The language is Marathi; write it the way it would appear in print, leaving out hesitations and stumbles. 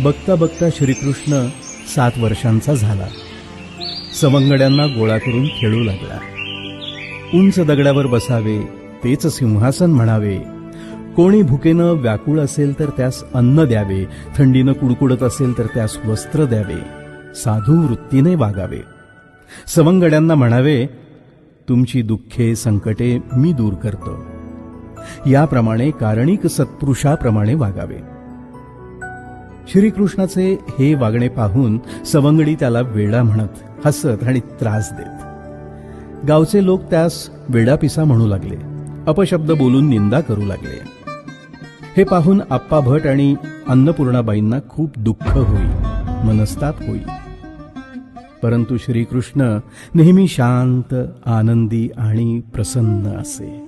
बघता बघता श्रीकृष्ण 7 वर्षांचा झाला. सवंगड्यांना गोळा करून खेळू लागला. उंच दगडावर बसावे, तेच सिंहासन म्हणावे. कोणी भुकेनं व्याकुळ असेल तर त्यास अन्न द्यावे, थंडीनं कुडकुडत असेल तर त्यास वस्त्र द्यावे, साधू वृत्तीने वागावे. सवंगड्यांना म्हणावे, तुमची दुःखे संकटे मी दूर करतो. याप्रमाणे कारणिक सत्पुरुषाप्रमाणे वागावे. श्रीकृष्णाचे हे वागणे पाहून सवंगडी त्याला वेडा म्हणत, हसत आणि त्रास देत. गावचे लोक त्यास वेडापिसा म्हणू लागले, अपशब्द बोलून निंदा करू लागले. हे पाहून आप्पा भट आणि अन्नपूर्णाबाईंना खूप दुःख होई, मनस्ताप होई. परंतु श्रीकृष्ण नेहमी शांत, आनंदी आणि प्रसन्न असे.